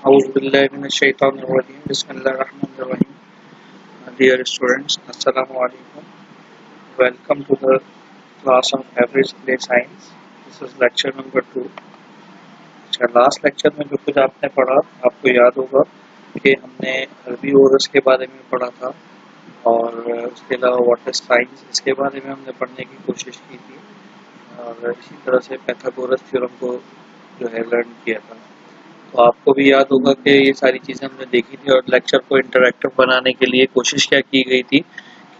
Auzubillahiminash-shaytanir-rajim. Bismillahir-rahmanir-rahim. Dear students, Assalamu alaikum. Welcome to the class on average play science. This is lecture number 2. अच्छा, last lecture में जो कुछ आपने पढ़ा आपको याद होगा कि हमने अरबी ओरस के बारे में पढ़ा था और उसके अलावा व्हाट इज साइंस इसके बारे में हमने पढ़ने की कोशिश की थी और इसी तरह से पाइथागोरस थ्योरम को जो है लर्न किया था। तो आपको भी याद होगा कि ये सारी चीज़ें हमने देखी थी और लेक्चर को इंटरैक्टिव बनाने के लिए कोशिश क्या की गई थी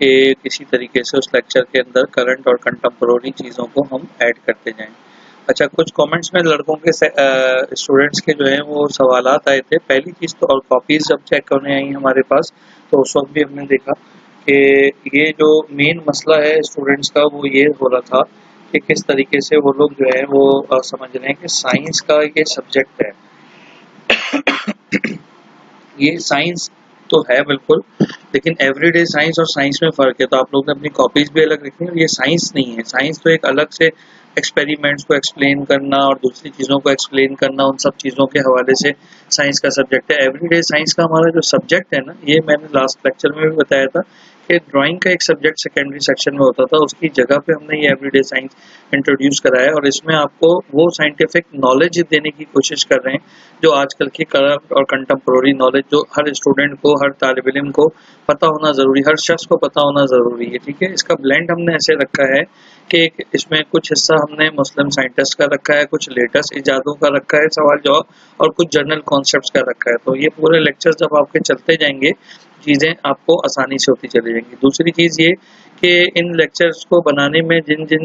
कि किसी तरीके से उस लेक्चर के अंदर करंट और कंटेम्पोररी चीज़ों को हम ऐड करते जाएं। अच्छा, कुछ कमेंट्स में लड़कों के स्टूडेंट्स के जो हैं वो सवालात आए थे। पहली चीज़ तो और कॉपीज़ जब चेक करने आई हमारे पास तो उस वक्त भी हमने देखा कि ये जो मेन मसला है स्टूडेंट्स का वो ये हो रहा था कि किस तरीके से वो लोग जो है वो समझ रहे हैं कि साइंस का ये सब्जेक्ट है। ये साइंस तो है बिल्कुल, लेकिन एवरीडे साइंस और साइंस में फ़र्क है। तो आप लोग ने अपनी कॉपीज भी अलग रखी हैं। ये साइंस नहीं है। साइंस तो एक अलग से एक्सपेरिमेंट्स को एक्सप्लेन करना और दूसरी चीज़ों को एक्सप्लेन करना, उन सब चीज़ों के हवाले से साइंस का सब्जेक्ट है। एवरीडे साइंस का हमारा जो सब्जेक्ट है ना, ये मैंने लास्ट लेक्चर में भी बताया था कि ड्राइंग का एक सब्जेक्ट सेकेंडरी सेक्शन में होता था, उसकी जगह पे हमने ये एवरीडे साइंस इंट्रोड्यूस कराया और इसमें आपको वो साइंटिफिक नॉलेज देने की कोशिश कर रहे हैं जो आजकल की करंट और कंटेम्प्रोरी नॉलेज जो हर स्टूडेंट को, हर तालिब इल्म को पता होना ज़रूरी, हर शख्स को पता होना ज़रूरी है। ठीक है, इसका ब्लेंड हमने ऐसे रखा है कि इसमें कुछ हिस्सा हमने मुस्लिम साइंटिस्ट का रखा है, कुछ लेटेस्ट इजादों का रखा है, सवाल जवाब, और कुछ जनरल कॉन्सेप्ट्स का रखा है। तो ये पूरे लेक्चर्स जब आपके चलते जाएंगे चीज़ें आपको आसानी से होती चली जाएंगी। दूसरी चीज़ ये कि इन लेक्चर्स को बनाने में जिन जिन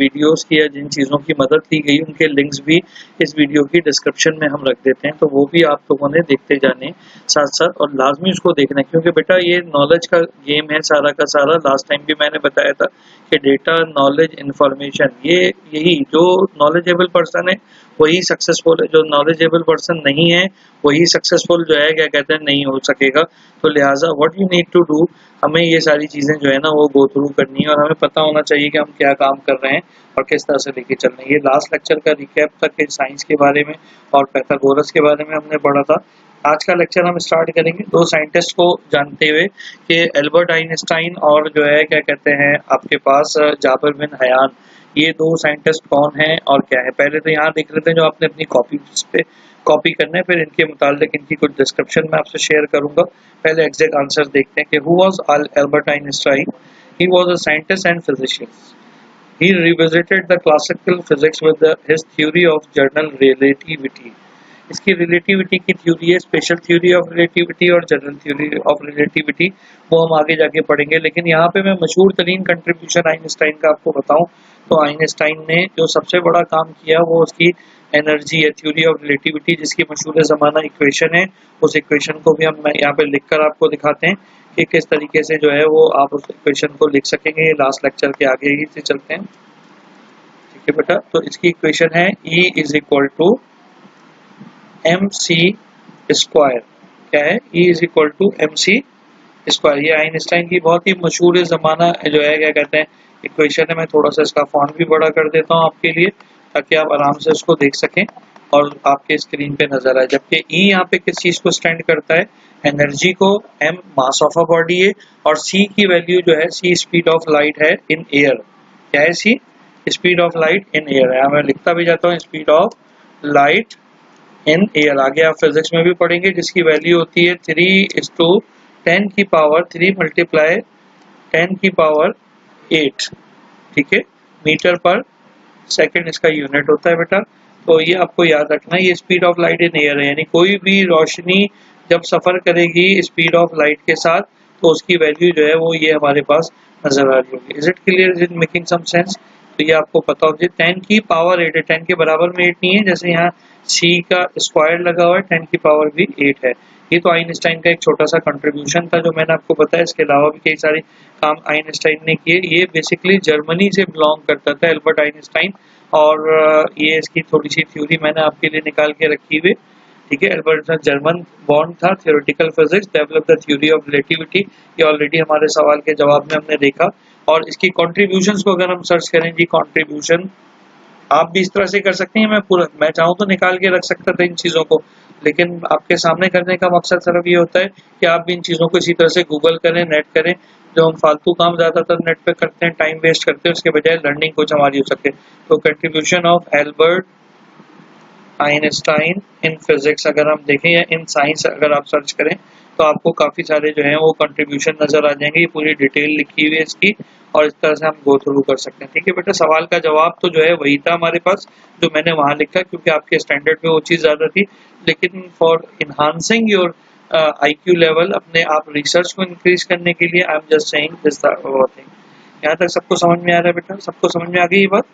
वीडियोस की या जिन चीज़ों की मदद ली गई उनके लिंक्स भी इस वीडियो की डिस्क्रिप्शन में हम रख देते हैं, तो वो भी आप लोगों ने देखते जाने साथ साथ और लाजमी उसको देखना है, क्योंकि बेटा ये नॉलेज का गेम है सारा का सारा। लास्ट टाइम भी मैंने बताया था कि डेटा, नॉलेज, इन्फॉर्मेशन, ये यही जो नॉलेजेबल पर्सन है वही सक्सेसफुल है, जो नॉलेजेबल पर्सन नहीं है वही सक्सेसफुल जो है क्या कहते हैं नहीं हो सकेगा। तो लिहाजा what you need to do, हमें ये सारी चीज़ें जो है ना वो गो थ्रू करनी है और हमें पता होना चाहिए कि हम क्या काम कर रहे हैं और किस तरह से लेके चल रहे हैं। ये लास्ट लेक्चर का रिकैप था कि साइंस के बारे में और पाइथागोरस के बारे में हमने पढ़ा था। आज का लेक्चर हम स्टार्ट करेंगे दो साइंटिस्ट को जानते हुए कि एल्बर्ट आइंस्टाइन और जो है क्या कहते हैं आपके पास जाबिर बिन हयान, ये दो साइंटिस्ट कौन हैं और क्या है। पहले तो यहाँ देख लेते हैं जो आपने अपनी कॉपी पे कॉपी करना है, फिर इनके मुतालिक इनकी कुछ डिस्क्रिप्शन मैं आपसे शेयर करूंगा। पहले एग्जैक्ट आंसर देखते हैं कि who was Albert Einstein. He was a scientist and physician. He revisited the classical physics with his theory of general relativity. इसकी रिलेटिविटी की थ्योरी है, स्पेशल थ्योरी ऑफ रिलेटिविटी और जनरल थ्योरी ऑफ रिलेटिविटी, वो हम आगे जाके पढ़ेंगे। लेकिन यहाँ पे मैं मशहूर तरीन कंट्रीब्यूशन आइंस्टाइन का आपको बताऊं तो आइंस्टाइन ने जो सबसे बड़ा काम किया वो उसकी एनर्जी है, थ्योरी ऑफ रिलेटिविटी, जिसकी मशहूर ज़माना इक्वेशन है। उस इक्वेशन को भी हम यहाँ पे लिखकर आपको दिखाते हैं कि किस तरीके से जो है वो आप उस इक्वेशन को लिख सकेंगे। ये लास्ट लेक्चर के आगे ही से चलते हैं। ठीक है बेटा, तो इसकी इक्वेशन है E is equal to MC square. क्या है? E is equal to MC square. ये आइंस्टाइन की बहुत ही मशहूर ज़माना जो है क्या कहते हैं इक्वेशन है। मैं थोड़ा सा इसका फॉन्ट भी बड़ा कर देता हूँ आपके लिए ताकि आप आराम से उसको देख सकें और आपके स्क्रीन पे नजर आए। जबकि E यहाँ पे किस चीज़ को स्टैंड करता है? एनर्जी को। M mass of a body है और C की वैल्यू जो है C स्पीड ऑफ लाइट है इन एयर। क्या है? C speed of light in air है। मैं लिखता भी जाता हूँ speed of light in air. आगे आप फिजिक्स में भी पढ़ेंगे जिसकी वैल्यू होती है 3:10 की पावर 3 मल्टीप्लाई 10 की पावर 8। ठीक है, मीटर पर सेकंड इसका यूनिट होता है बेटा। तो ये आपको याद रखना है, ये speed of light in air है, यानी कोई भी रोशनी जब सफ़र करेगी स्पीड ऑफ लाइट के साथ तो उसकी वैल्यू जो है वो ये हमारे पास नजर आ रही होगी। Is it clear? Is it making some sense? तो ये आपको पता होगा 10 की पावर 8 है, 10 के बराबर में 8 नहीं है, जैसे यहाँ C का स्क्वायर लगा हुआ है 10 की पावर भी 8 है। ये तो आइंस्टाइन का एक छोटा सा कंट्रीब्यूशन था जो मैंने आपको बताया। इसके अलावा भी कई सारे काम आइंस्टाइन ने किए। ये बेसिकली जर्मनी से बिलोंग करता था एल्बर्ट आइंस्टाइन और ये इसकी थोड़ी सी थ्योरी मैंने आपके लिए निकाल के रखी हुई। ठीक है, एल्बर्ट जर्मन बॉन्ड था, theoretical physics, develop the theory of relativity. ये ऑलरेडी हमारे सवाल के जवाब में हमने देखा। और इसकी कॉन्ट्रीब्यूशंस को अगर हम सर्च करें जी, कॉन्ट्रीब्यूशन आप भी इस तरह से कर सकते हैं। मैं चाहूँ तो निकाल के रख सकता था इन चीज़ों को, लेकिन आपके सामने करने का मकसद सिर्फ ये होता है कि आप भी इन चीज़ों को इसी तरह से गूगल करें, नेट करें। जो हम फालतू काम ज़्यादातर नेट पे करते हैं, टाइम वेस्ट करते हैं, उसके बजाय लर्निंग कुछ हमारी हो सके। तो contribution of Albert Einstein in physics अगर हम देखें या इन साइंस अगर आप सर्च करें तो आपको काफ़ी सारे जो हैं वो कंट्रीब्यूशन नज़र आ जाएंगे। ये पूरी डिटेल लिखी हुई है इसकी, और इस तरह से हम गो थ्रू कर सकते हैं। ठीक है बेटा, सवाल का जवाब तो जो है वही था हमारे पास जो मैंने वहाँ लिखा, क्योंकि आपके स्टैंडर्ड में वो चीज़ ज़्यादा थी। लेकिन for enhancing your IQ level, अपने आप रिसर्च को इंक्रीज करने के लिए, I am just saying this thing. यहाँ तक सबको समझ में आ रहा है बेटा? सबको समझ में आ गई ये बात?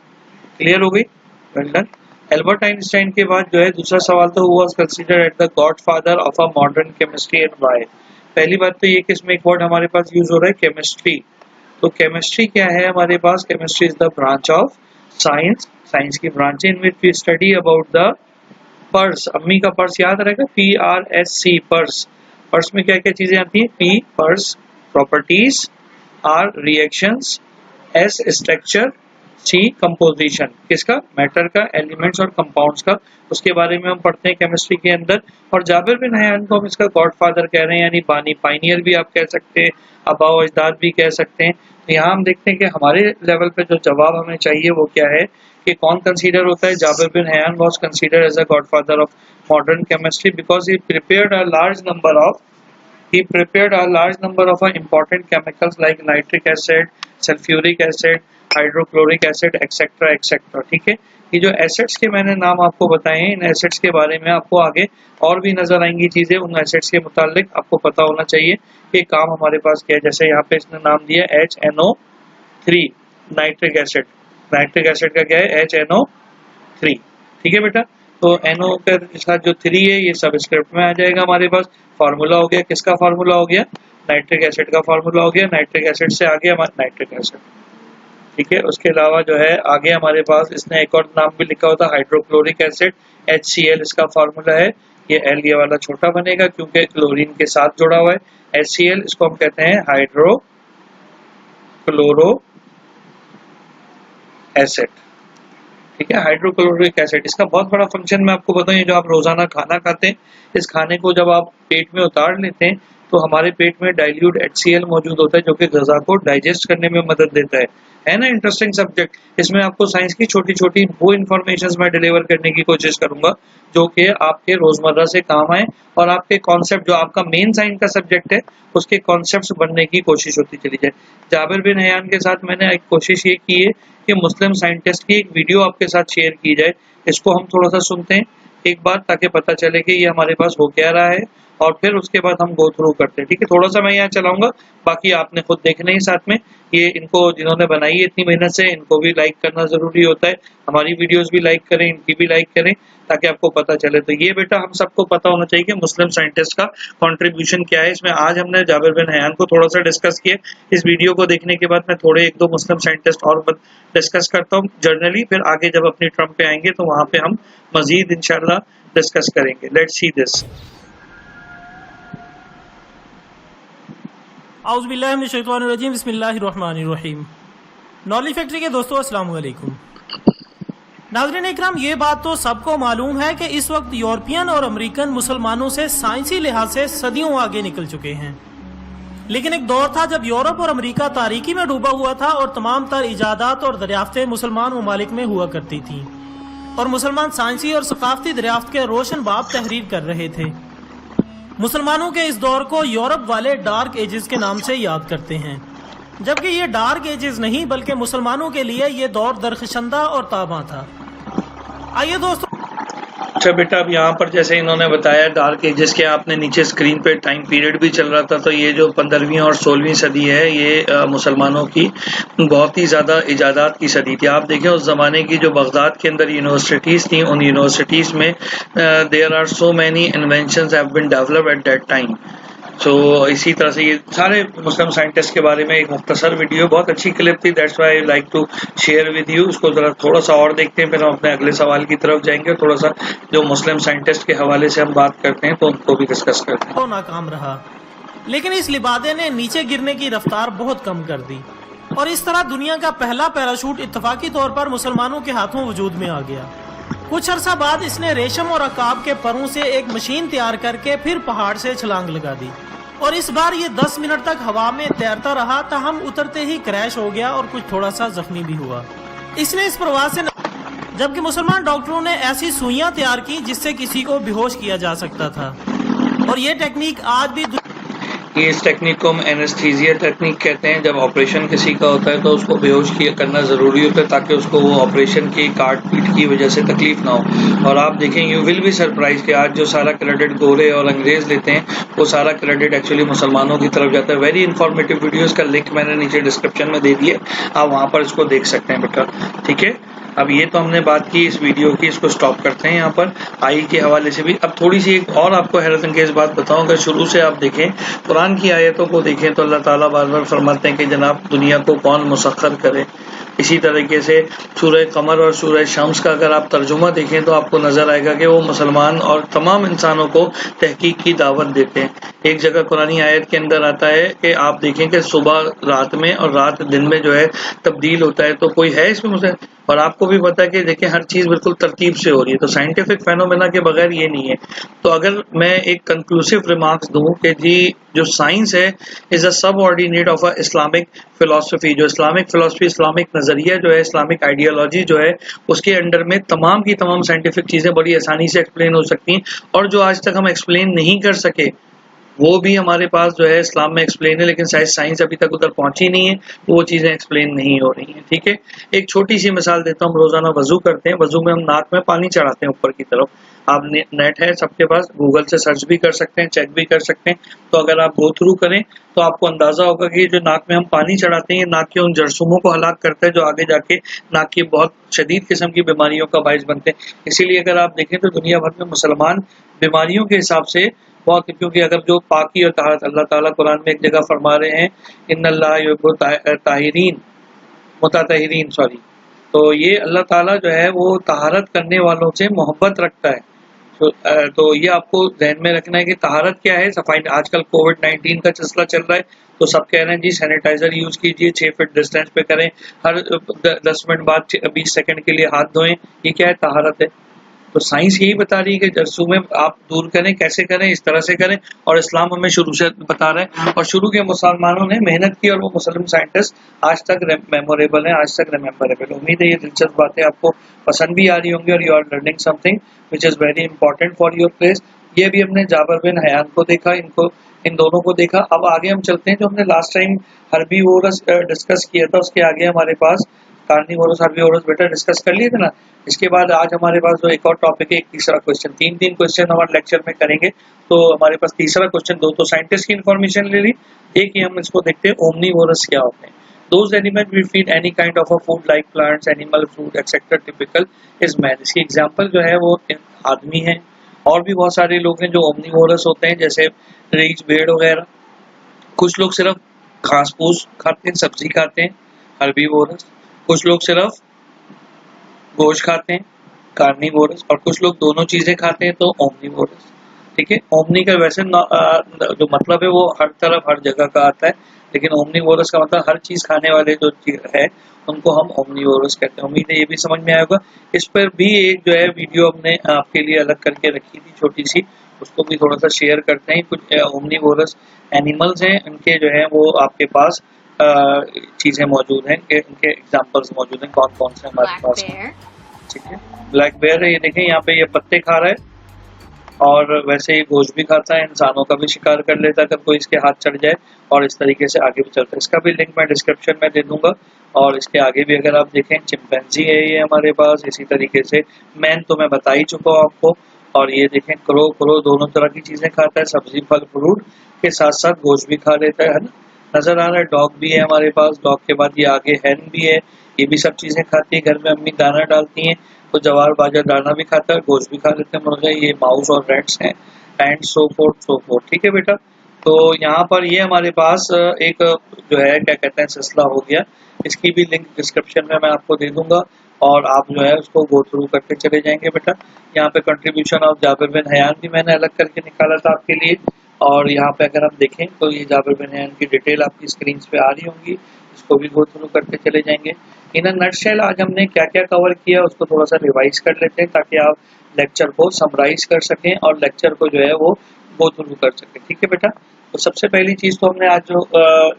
क्लियर हो गई? Well done. एल्बर्ट आइंस्टाइन के बाद जो है दूसरा सवाल तो हुआ considered at the godfather of a modern chemistry and why. पहली बात तो ये कि इसमें एक वर्ड हमारे पास यूज हो रहा है केमिस्ट्री। तो केमिस्ट्री क्या है हमारे पास? Chemistry is the branch of science, science की branch in which we study about the purse. अम्मी का पर्स याद रहेगा, PRS, पर्स। पर्स में क्या क्या चीजें आती है? P purse properties, R reactions, S structure, C composition. किसका? मैटर का, एलिमेंट्स और कंपाउंड्स का। उसके बारे में हम पढ़ते हैं केमिस्ट्री के अंदर। और जाबिर बिन हयान को हम इसका गॉडफादर कह रहे हैं, यानी बानी, पाइनियर भी आप कह सकते हैं, आबा अजदाद भी कह सकते हैं। तो यहाँ हम देखते हैं कि हमारे लेवल पे जो जवाब हमें चाहिए वो क्या है कि कौन कंसीडर होता है? Jabir bin Hayyan was considered as a godfather of modern chemistry because he prepared a large number of important chemicals like nitric acid, sulfuric acid, hydrochloric acid etcetera etcetera. ठीक है, ये जो एसिड्स के मैंने नाम आपको बताए हैं, इन एसिड्स के बारे में आपको आगे और भी नजर आएंगी चीजें। उन एसिड्स के मुतालिक आपको पता होना चाहिए कि काम हमारे पास क्या है। जैसे यहाँ पे इसने नाम दिया HNO3 nitric acid. Nitric acid का क्या है? HNO3। ठीक है बेटा, तो NO का इसका जो 3 है ये सब स्क्रिप्ट में आ जाएगा हमारे पास। फार्मूला हो गया, किसका फार्मूला हो गया? नाइट्रिक एसिड का फार्मूला हो गया। नाइट्रिक एसिड से आगे हमारा नाइट्रिक एसिड। ठीक है, उसके अलावा जो है आगे हमारे पास इसने एक और नाम भी लिखा होता है हाइड्रोक्लोरिक एसिड, HCl इसका फार्मूला है। ये L ये वाला छोटा बनेगा क्योंकि क्लोरीन के साथ जुड़ा हुआ है। HCl इसको हम कहते हैं हाइड्रोक्लोरो एसिड। ठीक है, हाइड्रोक्लोरिक एसिड। इसका बहुत बड़ा फंक्शन मैं आपको बताऊं, ये जो आप रोजाना खाना खाते हैं, इस खाने को जब आप पेट में उतार लेते हैं तो हमारे पेट में डाइल्यूट HCl मौजूद होता है जो कि ग़िज़ा को डाइजेस्ट करने में मदद देता है ना? Interesting subject. इसमें आपको साइंस की छोटी छोटी वो इन्फॉर्मेशन मैं डिलीवर करने की कोशिश करूंगा जो कि आपके रोजमर्रा से काम आए, और आपके कॉन्सेप्ट जो आपका मेन साइंस का सब्जेक्ट है उसके कॉन्सेप्ट्स बनने की कोशिश होती चली जाए। जाबिर बिन हयान के साथ मैंने एक कोशिश ये की है कि मुस्लिम साइंटिस्ट की एक वीडियो आपके साथ शेयर की जाए। इसको हम थोड़ा सा सुनते हैं एक बार, ताकि पता चले कि ये हमारे पास हो क्या रहा है, और फिर उसके बाद हम गो थ्रू करते हैं। ठीक है, थोड़ा सा मैं यहाँ चलाऊंगा, बाकी आपने खुद देखना ही साथ में। ये इनको जिन्होंने बनाई है इतनी मेहनत से, इनको भी लाइक करना जरूरी होता है। हमारी वीडियोस भी लाइक करें, इनकी भी लाइक करें, ताकि आपको पता चले। तो ये बेटा हम सबको पता होना चाहिए कि मुस्लिम साइंटिस्ट का कंट्रीब्यूशन क्या है। इसमें आज हमने जाबिर बिन हयान को थोड़ा सा डिस्कस किया। इस वीडियो को देखने के बाद मैं थोड़े एक दो मुस्लिम साइंटिस्ट और डिस्कस करता हूँ जर्नली, फिर आगे जब अपनी ट्रम्प पे आएंगे तो वहां पे हम मजीद इंशाल्लाह डिस्कस करेंगे। Let's see this. औज़ुबिल्लाहिमिनश्शैतानिर्रजीम, बिस्मिल्लाहिर्रहमानिर्रहीम। नॉलेज फैक्ट्री के दोस्तों, अस्सलाम वालेकुम। नाज़रीन इकराम, ये बात तो सबको मालूम है कि इस वक्त यूरोपियन और अमेरिकन मुसलमानों से साइंसी लिहाज से सदियों आगे निकल चुके हैं। लेकिन एक दौर था जब यूरोप और अमेरिका तारीकी में डूबा हुआ था और तमाम तर इजादात और दरियाफ्तें मुसलमान ममालिक में हुआ करती थी, और मुसलमान साइंसी और सकाफती दरियाफ्त के रोशन बाब तहरीर कर रहे थे। मुसलमानों के इस दौर को यूरोप वाले डार्क एजेस के नाम से याद करते हैं, जबकि ये डार्क एजेस नहीं बल्कि मुसलमानों के लिए ये दौर दरख्शंदा और ताबा था। आइए दोस्तों। अच्छा बेटा, अब यहाँ पर जैसे इन्होंने बताया डार्क एजेस के, आपने नीचे स्क्रीन पे टाइम पीरियड भी चल रहा था, तो ये जो 15वीं और 16वीं सदी है ये मुसलमानों की बहुत ही ज़्यादा इजादात की सदी थी। आप देखें उस ज़माने की जो बगदाद के अंदर यूनिवर्सिटीज़ थी, उन यूनिवर्सिटीज़ में there are so many inventions have been developed at that time. So इसी तरह से ये सारे मुस्लिम साइंटिस्ट के बारे में एक मुख्तसर वीडियो, बहुत अच्छी क्लिप थी, that's why I like to share with you. उसको जरा थोड़ा सा और देखते हैं, फिर हम अपने अगले सवाल की तरफ जाएंगे और थोड़ा सा जो मुस्लिम साइंटिस्ट के हवाले से हम बात करते हैं तो उनको भी डिस्कस करते हैं। तो नाकाम रहा, लेकिन इस लिबादे ने नीचे गिरने की रफ्तार बहुत कम कर दी। और इस तरह दुनिया का पहला पैराशूट इत्तफाकी तौर पर मुसलमानों के हाथों वजूद में आ गया। कुछ अरसा बाद इसने रेशम और अकाब के परों से एक मशीन तैयार करके फिर पहाड़ से छलांग लगा दी और इस बार ये 10 मिनट तक हवा में तैरता रहा, ताहम उतरते ही क्रैश हो गया और कुछ थोड़ा सा जख्मी भी हुआ। इसने इस प्रवास से जबकि मुसलमान डॉक्टरों ने ऐसी सुइयां तैयार की जिससे किसी को बेहोश किया जा सकता था और ये टेक्निक आज भी इस टेक्निक को हम एनेस्थीसिया टेक्निक कहते हैं। जब ऑपरेशन किसी का होता है तो उसको बेहोश करना ज़रूरी होता है ताकि उसको वो ऑपरेशन की काट पीट की वजह से तकलीफ ना हो। और आप देखें, यू विल बी सरप्राइज कि आज जो सारा क्रेडिट गोरे और अंग्रेज लेते हैं वो सारा क्रेडिट एक्चुअली मुसलमानों की तरफ जाता है। वेरी इन्फॉर्मेटिव वीडियोस का लिंक मैंने नीचे डिस्क्रिप्शन में दे दिया, आप वहाँ पर इसको देख सकते हैं बेटा। ठीक है, अब ये तो हमने बात की इस वीडियो की, इसको स्टॉप करते हैं यहाँ पर। आई के हवाले से भी अब थोड़ी सी एक और आपको हैरत अंगेज बात बताऊं। अगर शुरू से आप देखें, कुरान की आयतों को देखें तो अल्लाह ताला बार बार फरमाते हैं कि जनाब दुनिया को कौन मुसख्खर करे। इसी तरीके से सूरह कमर और सूरह शम्स का अगर आप तर्जुमा देखें तो आपको नजर आएगा कि वो मुसलमान और तमाम इंसानों को तहकीक की दावत देते हैं। एक जगह कुरानी आयत के अंदर आता है कि आप देखें कि सुबह रात में और रात दिन में जो है तब्दील होता है, तो कोई है इसमें मुझे। और आपको भी पता है कि देखिए हर चीज बिल्कुल तरतीब से हो रही है, तो साइंटिफिक फेनोमेना के बगैर ये नहीं है। तो अगर मैं एक कंक्लूसिव रिमार्क्स दूं कि जी जो साइंस है इज अ सब ordinate of a Islamic philosophy. जो इस्लामिक फिलोसफी, इस्लामिक नजरिया जो है, इस्लामिक आइडियोलॉजी जो है, उसके अंडर में तमाम की तमाम साइंटिफिक चीजें बड़ी आसानी से एक्सप्लेन हो सकती हैं। और जो आज तक हम एक्सप्लेन नहीं कर सके वो भी हमारे पास जो है इस्लाम में एक्सप्लेन है, लेकिन शायद साइंस अभी तक उधर पहुंची नहीं है, वो चीजें एक्सप्लेन नहीं हो रही हैं। ठीक है, एक छोटी सी मिसाल देता हूँ। हम रोजाना वजू करते हैं, वजू में हम नाक में पानी चढ़ाते हैं ऊपर की तरफ। आप नेट है सबके पास, गूगल से सर्च भी कर सकते हैं, चेक भी कर सकते हैं। तो अगर आप गो थ्रू करें तो आपको अंदाजा होगा कि जो नाक में हम पानी चढ़ाते हैं नाक के उन जरसूमों को हलाक करता है जो आगे जाके नाक की बहुत शदीद किस्म की बीमारियों का बाइस बनते हैं। इसीलिए अगर आप देखें तो दुनिया भर में मुसलमान बीमारियों के हिसाब से बहुत, क्योंकि अगर जो पाकी और तहारत, अल्लाह ताला कुरान में एक जगह फरमा रहे हैं इन्नल्लाह युहिब्बु ताहिरीन मुतातहिरीन, सॉरी, तो ये अल्लाह ताला जो है वो तहारत करने वालों से मोहब्बत रखता है। तो ये आपको ध्यान में रखना है कि तहारत क्या है, सफाई। आजकल कोविड-19 का चस्ला चल रहा है तो सब कह रहे हैं जी सैनिटाइजर यूज कीजिए, 6 फीट डिस्टेंस पे करें, हर 10 मिनट बाद 20 सेकंड के लिए हाथ धोएं। ये क्या है? तहारत है। तो साइंस यही बता रही है कि जरसूमें आप दूर करें, कैसे करें, इस तरह से करें। और इस्लाम हमें शुरू से बता रहे हैं और शुरू के मुसलमानों ने मेहनत की और वो मुस्लिम साइंटिस्ट आज तक मेमोरेबल हैं, आज तक रिमेम्बरेबल। उम्मीद है ये दिलचस्प बातें आपको पसंद भी आ रही होंगी और you are learning something which is very important for your place. ये भी हमने जाबर बिन हयान को देखा, इन दोनों को देखा। अब आगे हम चलते हैं, जो हमने लास्ट टाइम हर्बीवोरस डिस्कस किया था उसके आगे हमारे पास कार्निवोरस, हर्बीवोरस बेटा डिस्कस कर लिए थे ना। इसके बाद आज हमारे पास जो एक और टॉपिक है, एक तीसरा क्वेश्चन, तीन क्वेश्चन हमारे लेक्चर में करेंगे। तो हमारे पास तीसरा क्वेश्चन, दो तो साइंटिस्ट की इन्फॉर्मेशन ले ली, एक ही हम इसको देखते हैं ओमनीवोरस क्या होते हैं। Those animals will feed any kind of a food like plants, animal, fruit, etc. Typical is man. इसकी एग्जाम्पल जो है वो आदमी है। और भी बहुत सारे लोग हैं जो ओमनीवोरस होते हैं, जैसे रीछ, भेड़ वगैरह। कुछ लोग सिर्फ घास फूस खाते हैं, सब्जी खाते हैं, हर्बीवोरस। कुछ लोग सिर्फ गोश्त खाते हैं, कार्निवोरस। और कुछ लोग दोनों चीजें खाते हैं, तो ओमनीवोरस। ठीक है, ओमनी का वैसे जो मतलब है वो हर तरफ हर जगह का आता है, लेकिन ओमनीवोरस का मतलब हर चीज खाने वाले जो है उनको हम ओमनीवोरस कहते हैं। उम्मीद है ये भी समझ में आएगा। इस पर भी एक जो है वीडियो हमने आपके लिए अलग करके रखी थी छोटी सी, उसको भी थोड़ा सा शेयर करते हैं। कुछ ओमनीवोरस एनिमल्स हैं, इनके जो है वो आपके पास चीजें मौजूद हैं, इनके एग्जांपल्स मौजूद हैं, कौन कौन से हमारे पास हैं। ठीक है, ब्लैक बेयर है, ये देखें यहाँ पे ये पत्ते खा रहा है और वैसे ही गोश्त भी खाता है, इंसानों का भी शिकार कर लेता है अगर कोई इसके हाथ चढ़ जाए, और इस तरीके से आगे भी चलता है। इसका भी लिंक मैं डिस्क्रिप्शन में दे दूंगा। और इसके आगे भी अगर आप देखें, चिंपैंजी है ये हमारे पास। इसी तरीके से मैन तो मैं बता ही चुका हूँ आपको। और ये देखें क्रो दोनों तरह की चीजें खाता है, सब्जी फल फ्रूट के साथ साथ गोश्त भी खा लेता है ना, नजर आ रहा है। डॉग भी है हमारे पास, डॉग के बाद ये आगे हैन भी है, ये भी सब चीजें खाती है। घर में अम्मी दाना डालती हैं तो जवार बाजरा दाना भी खाता है, गोश्त भी खा लेते हैं मुर्गे। ये माउस और रैट्स हैं, एंड सो फोर्थ। ठीक है बेटा, तो यहाँ पर ये हमारे पास एक जो है क्या कहते हैं सिलसिला हो गया। इसकी भी लिंक डिस्क्रिप्शन में मैं आपको दे दूंगा और आप जो है उसको गो थ्रू करते चले जाएंगे बेटा। यहाँ पे contribution of Jabir bin Hayyan भी मैंने अलग करके निकाला था आपके लिए। और यहाँ पे अगर हम देखें तो ये जाबिर बिन हयान की डिटेल आपकी स्क्रीन पे आ रही होंगी। इसको भी गो थ्रू करते चले जाएंगे। इन अ नटशेल आज हमने क्या क्या कवर किया उसको थोड़ा सा रिवाइज कर लेते हैं ताकि आप लेक्चर को समराइज कर सकें और लेक्चर को जो है वो गो थ्रू कर सकें। ठीक है बेटा, तो सबसे पहली चीज़ तो हमने आज जो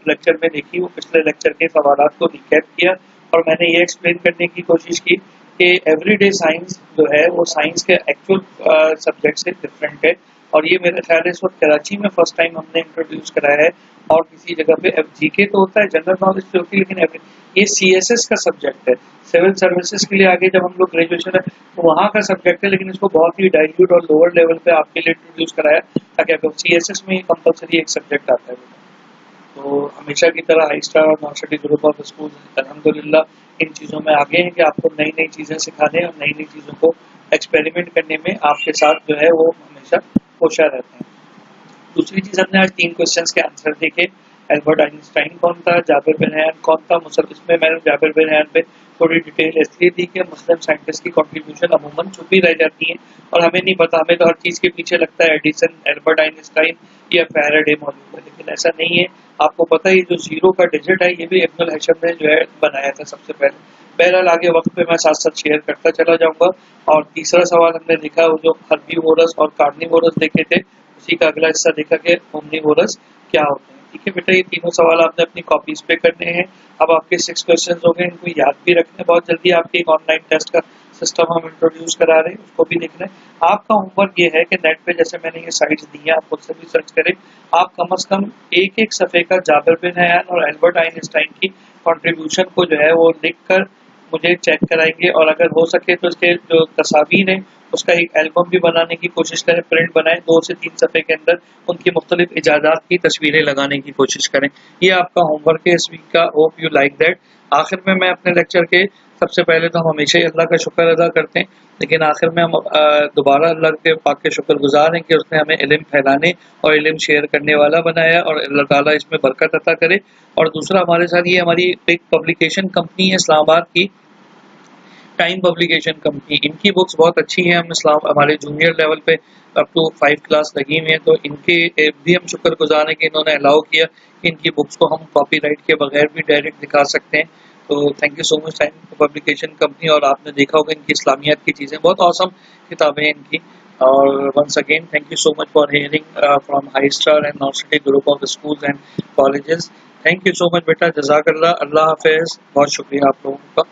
लेक्चर में देखी वो पिछले लेक्चर के सवालात को रिकैप किया और मैंने ये एक्सप्लेन करने की कोशिश की कि एवरीडे साइंस जो है वो साइंस के एक्चुअल सब्जेक्ट से डिफरेंट है और ये मेरे ख्याल है इस वक्त कराची में फर्स्ट टाइम हमने इंट्रोड्यूस कराया है और किसी जगह पे जीके तो होता है, जनरल नॉलेज तो होती है, लेकिन ये सीएसएस का सब्जेक्ट है। सिविल सर्विसेज के लिए आगे जब हम लोग ग्रेजुएशन है तो वहाँ का सब्जेक्ट है, लेकिन इसको बहुत ही डाइल्यूट और लोअर लेवल पे आपके लिए इंट्रोड्यूस कराया ताकि आपको सीएसएस में कंपलसरी एक सब्जेक्ट आता है। तो हमेशा की तरह हाई स्टार और नॉर्सिटी ग्रुप ऑफ स्कूल अल्हम्दुलिल्लाह इन चीज़ों में आगे हैं कि आपको नई नई चीज़ें सिखाने और नई नई चीज़ों को एक्सपेरिमेंट करने में आपके साथ जो है वो हमेशा होशियार रहते हैं। दूसरी चीज़ हमने आज 3 क्वेश्चंस के आंसर देखे। एल्बर्ट आइंस्टाइन कौन था, जाबिर बिन हयान कौन था, इसमें मैंने जाबिर बिन हयान पे थोड़ी डिटेल इसलिए दी कि मुस्लिम साइंटिस्ट की कंट्रीब्यूशन अमूमन छुपी रह जाती है और हमें नहीं पता, हमें तो हर चीज़ के पीछे लगता है एडिसन, एल्बर्ट आइंस्टाइन या फैराडे मौजूद है, लेकिन ऐसा नहीं है। आपको पता है ये जो जीरो का डिजिट है ये भी इब्नुल हशम ने जो है बनाया था सबसे पहले। बहरहाल आगे वक्त पे मैं साथ साथ शेयर करता चला जाऊंगा। और तीसरा सवाल हमने देखा वो जो हर्बीवोरस और कार्निवोरस देखे थे, उसी का अगला हिस्सा देखा कि ओमनीवोरस क्या होते हैं। ठीक है बेटा, ये तीनों सवाल आपने अपनी कॉपीज पे करने हैं। अब आपके 6 क्वेश्चंस हो गए, इनको याद भी रखना है। बहुत जल्दी आपके एक ऑनलाइन टेस्ट का सिस्टम हम इंट्रोड्यूस करा रहे हैं, उसको भी देखना है। आपका होमवर्क ये है कि नेट पे जैसे मैंने ये साइट्स दी हैं आप खुद से भी सर्च करें। आप कम से कम एक एक सफ़े का जाबिर बिन हयान और एल्बर्ट आइंस्टाइन की कंट्रीब्यूशन को जो है वो लिख कर मुझे चेक कराएंगे और अगर हो सके तो इसके जो तस्वीर है उसका एक एल्बम भी बनाने की कोशिश करें, प्रिंट बनाएं 2 से 3 सफ़े के अंदर उनकी मुख्तलिफ इजाज़ात की तस्वीरें लगाने की कोशिश करें। ये आपका होमवर्क है इस वीक का। Hope you like that. आखिर में मैं अपने लेक्चर के सबसे पहले तो हम हमेशा ही अल्लाह का शुक्र अदा करते हैं, लेकिन आखिर में हम दोबारा अल्लाह के पाक के शुक्रगुजार हैं कि उसने हमें इल्म फैलाने और इल्म शेयर करने वाला बनाया और अल्लाह ताला इसमें बरकत अता करे। और दूसरा हमारे साथ ये हमारी एक पब्लिकेशन कंपनी है इस्लामाबाद की, टाइम पब्लिकेशन कंपनी, इनकी बुक्स बहुत अच्छी हैं। हम इस्लाम हमारे जूनियर लेवल पे अप टू 5 क्लास लगी हुई हैं, तो इनके भी हम शुक्रगुजार हैं कि इन्होंने अलाउ किया कि इनकी बुक्स को हम कॉपीराइट के बगैर भी डायरेक्ट दिखा सकते हैं। तो thank you so much time publication company. और आपने देखा होगा इनकी इस्लामियात की चीज़ें बहुत औसम किताबें हैं इनकी। और once again thank you so much for hearing from High Star and Norcity group of schools and colleges. Thank you so much बेटा, जज़ाकल्लाह, अल्लाह हाफिज़। बहुत शुक्रिया आप लोगों का।